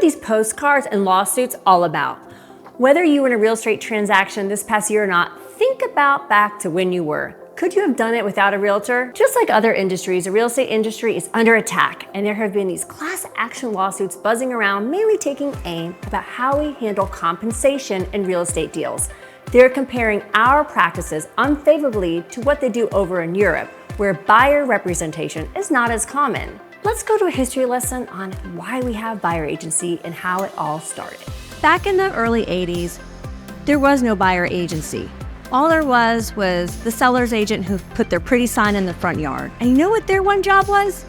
these postcards and lawsuits all about? Whether you were in a real estate transaction this past year or not, think about back to when you were. Could you have done it without a realtor? Just like other industries, the real estate industry is under attack, and there have been these class action lawsuits buzzing around, mainly taking aim about how we handle compensation in real estate deals. They're comparing our practices unfavorably to what they do over in Europe, where buyer representation is not as common. Let's go to a history lesson on why we have buyer agency and how it all started. Back in the early 80s, there was no buyer agency. All there was the seller's agent who put their pretty sign in the front yard. And you know what their one job was?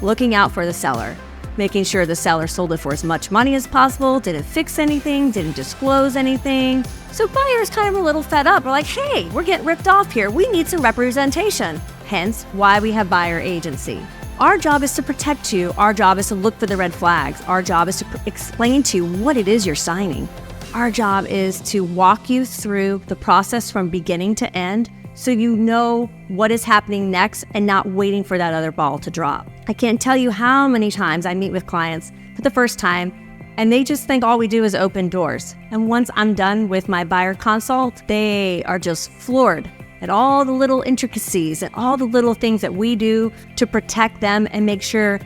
Looking out for the seller, making sure the seller sold it for as much money as possible, didn't fix anything, didn't disclose anything. So buyers kind of a little fed up. We're like, hey, we're getting ripped off here. We need some representation. Hence why we have buyer agency. Our job is to protect you. Our job is to look for the red flags. Our job is to explain to you what it is you're signing. Our job is to walk you through the process from beginning to end so you know what is happening next and not waiting for that other ball to drop. I can't tell you how many times I meet with clients for the first time and they just think all we do is open doors. And once I'm done with my buyer consult, they are just floored at all the little intricacies and all the little things that we do to protect them and make sure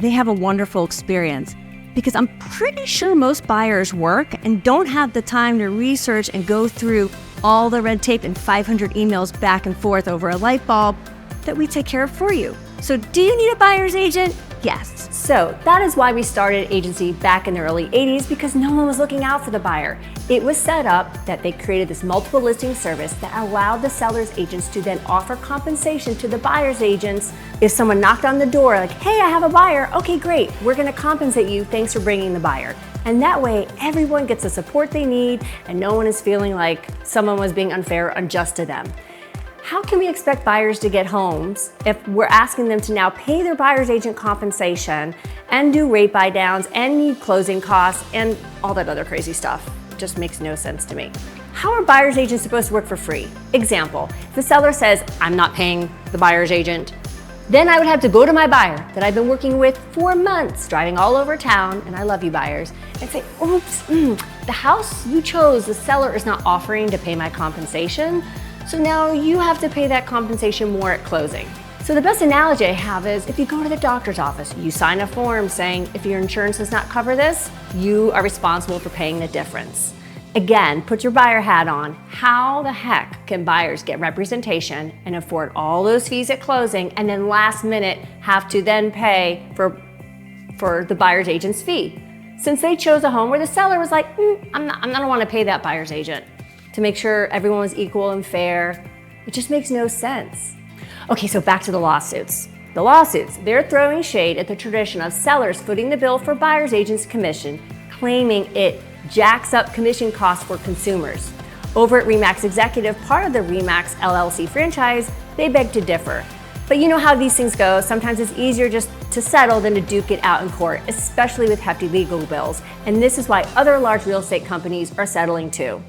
they have a wonderful experience. Because I'm pretty sure most buyers work and don't have the time to research and go through all the red tape and 500 emails back and forth over a light bulb that we take care of for you. So do you need a buyer's agent? Yes. So that is why we started agency back in the early 80s, because no one was looking out for the buyer. It was set up that they created this multiple listing service that allowed the seller's agents to then offer compensation to the buyer's agents. If someone knocked on the door like, hey, I have a buyer, okay, great, we're gonna compensate you, thanks for bringing the buyer. And that way, everyone gets the support they need and no one is feeling like someone was being unfair or unjust to them. How can we expect buyers to get homes if we're asking them to now pay their buyer's agent compensation and do rate buy downs and need closing costs and all that other crazy stuff? It just makes no sense to me. How are buyer's agents supposed to work for free? Example, if the seller says, I'm not paying the buyer's agent, then I would have to go to my buyer that I've been working with for months, driving all over town, and I love you buyers, and say, oops, the house you chose, the seller is not offering to pay my compensation. So now you have to pay that compensation more at closing. So the best analogy I have is if you go to the doctor's office, you sign a form saying if your insurance does not cover this, you are responsible for paying the difference. Again, put your buyer hat on. How the heck can buyers get representation and afford all those fees at closing and then last minute have to then pay for the buyer's agent's fee? Since they chose a home where the seller was like, I don't want to pay that buyer's agent. To make sure everyone was equal and fair. It just makes no sense. Okay, so back to the lawsuits. The lawsuits, they're throwing shade at the tradition of sellers footing the bill for buyer's agent's commission, claiming it jacks up commission costs for consumers. Over at REMAX Executive, part of the REMAX LLC franchise, they beg to differ. But you know how these things go. Sometimes it's easier just to settle than to duke it out in court, especially with hefty legal bills. And this is why other large real estate companies are settling too.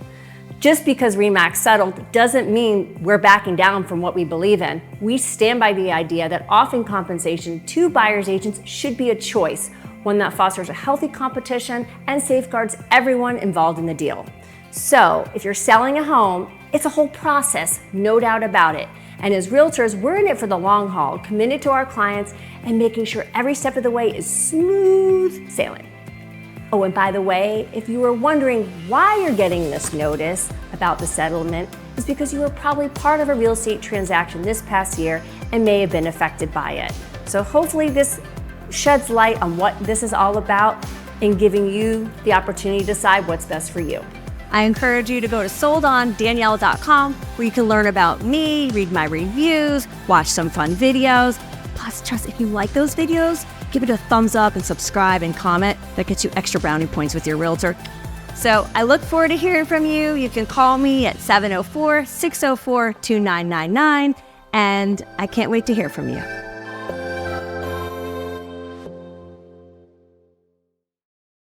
Just because REMAX settled doesn't mean we're backing down from what we believe in. We stand by the idea that offering compensation to buyer's agents should be a choice, one that fosters a healthy competition and safeguards everyone involved in the deal. So if you're selling a home, it's a whole process, no doubt about it. And as realtors, we're in it for the long haul, committed to our clients and making sure every step of the way is smooth sailing. Oh, and by the way, if you were wondering why you're getting this notice about the settlement, it's because you were probably part of a real estate transaction this past year and may have been affected by it. So hopefully this sheds light on what this is all about and giving you the opportunity to decide what's best for you. I encourage you to go to soldondanielle.com where you can learn about me, read my reviews, watch some fun videos. Plus, trust if you like those videos, give it a thumbs up and subscribe and comment. That gets you extra brownie points with your realtor. So I look forward to hearing from you. You can call me at 704-604-2999, and I can't wait to hear from you.